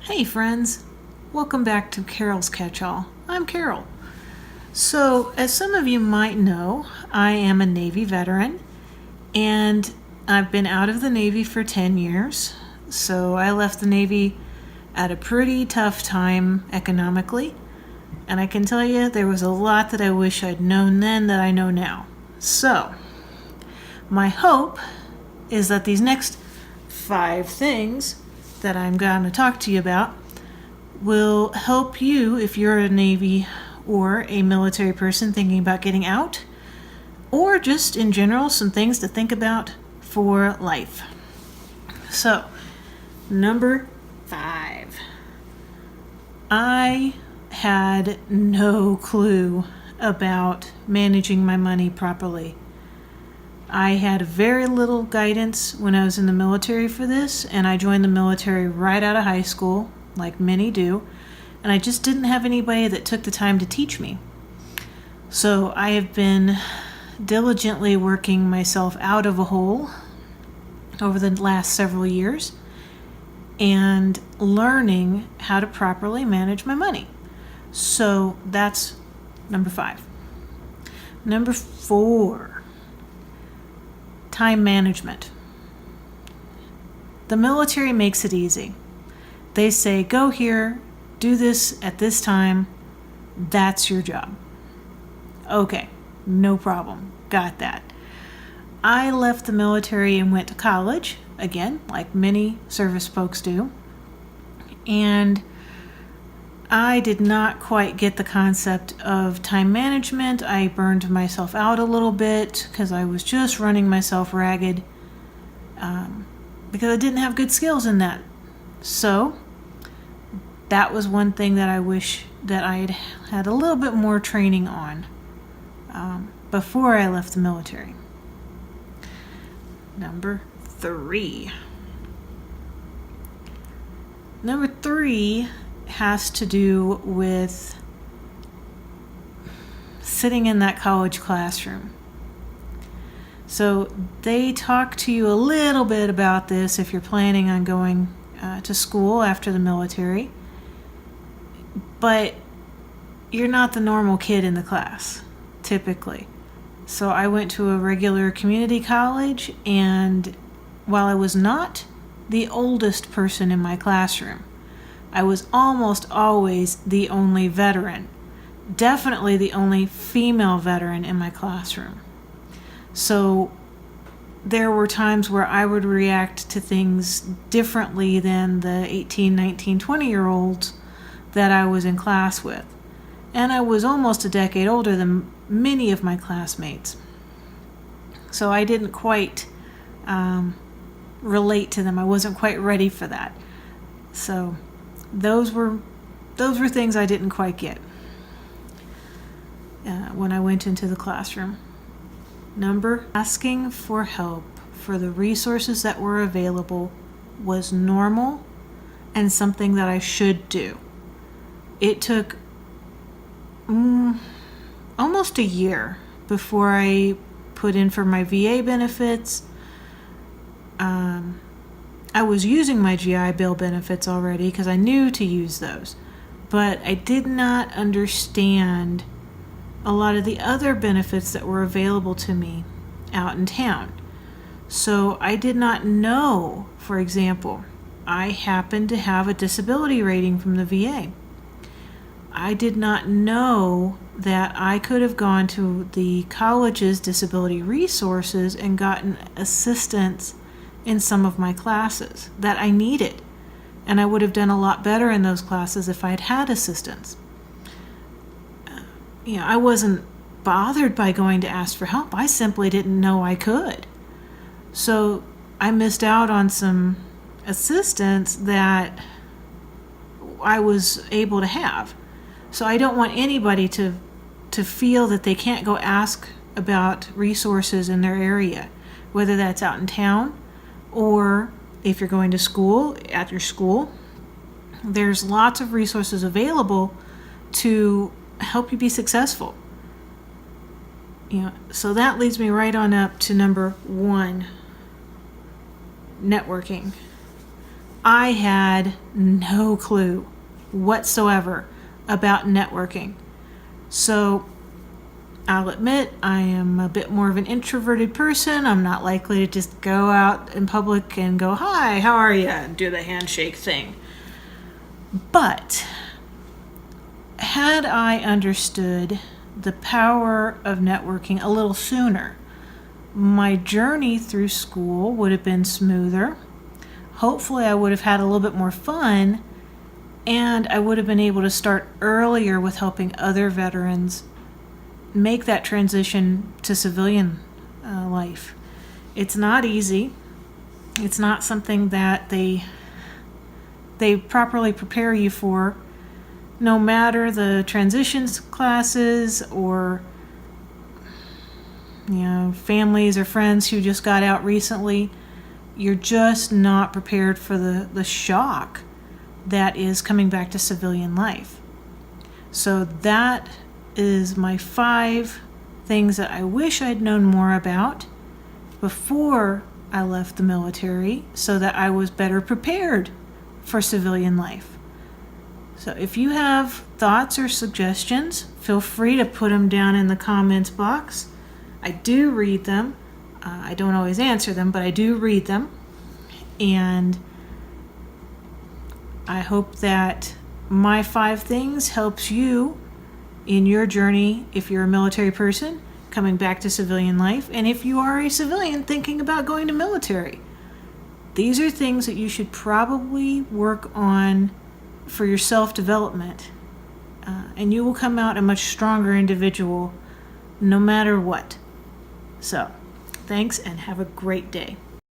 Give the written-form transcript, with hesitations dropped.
Hey friends, welcome back to Carol's Catch-All. I'm Carol. So, as some of you might know, I am a Navy veteran and I've been out of the Navy for 10 years. So, I left the Navy at a pretty tough time economically, and I can tell you there was a lot that I wish I'd known then that I know now. So, my hope is that these next 5 things that I'm going to talk to you about will help you if you're a Navy or a military person thinking about getting out, or just in general some things to think about for life. So, number 5. I had no clue about managing my money properly. I had very little guidance when I was in the military for this, and I joined the military right out of high school, like many do, and I just didn't have anybody that took the time to teach me. So I have been diligently working myself out of a hole over the last several years and learning how to properly manage my money. So that's number 5. Number 4. Time management. The military makes it easy. They say, go here, do this at this time, that's your job. Okay, no problem, got that. I left the military and went to college, again, like many service folks do, and I did not quite get the concept of time management. I burned myself out a little bit because I was just running myself ragged because I didn't have good skills in that. So that was one thing that I wish that I had a little bit more training on before I left the military. Number 3. Number 3 has to do with sitting in that college classroom. So they talk to you a little bit about this if you're planning on going to school after the military, but you're not the normal kid in the class, typically. So I went to a regular community college, and while I was not the oldest person in my classroom, I was almost always the only veteran, definitely the only female veteran in my classroom. So there were times where I would react to things differently than the 18, 19, 20-year-olds that I was in class with. And I was almost a decade older than many of my classmates. So I didn't quite relate to them. I wasn't quite ready for that. So those were things I didn't quite get when I went into the classroom. Asking for help for the resources that were available was normal and something that I should do. It took almost a year before I put in for my VA benefits. I was using my GI Bill benefits already because I knew to use those, but I did not understand a lot of the other benefits that were available to me out in town. So I did not know, for example, I happened to have a disability rating from the VA. I did not know that I could have gone to the college's disability resources and gotten assistance in some of my classes that I needed. And I would have done a lot better in those classes if I'd had assistance. I wasn't bothered by going to ask for help. I simply didn't know I could. So I missed out on some assistance that I was able to have. So I don't want anybody to feel that they can't go ask about resources in their area, whether that's out in town or if you're going to school, at your school. There's lots of resources available to help you be successful. So that leads me right on up to number 1, networking. I had no clue whatsoever about networking. So I'll admit I am a bit more of an introverted person. I'm not likely to just go out in public and go, "Hi, how are you?" and do the handshake thing. But had I understood the power of networking a little sooner, my journey through school would have been smoother. Hopefully, I would have had a little bit more fun, and I would have been able to start earlier with helping other veterans make that transition to civilian life. It's not easy. It's not something that they properly prepare you for, no matter the transitions classes or families or friends who just got out recently. You're just not prepared for the shock that is coming back to civilian life. So that is my 5 things that I wish I'd known more about before I left the military so that I was better prepared for civilian life. So if you have thoughts or suggestions, feel free to put them down in the comments box. I do read them. I don't always answer them, but I do read them. And I hope that my 5 things helps you in your journey if you're a military person coming back to civilian life, and if you are a civilian thinking about going to military. These are things that you should probably work on for your self-development, and you will come out a much stronger individual no matter what. So, thanks and have a great day.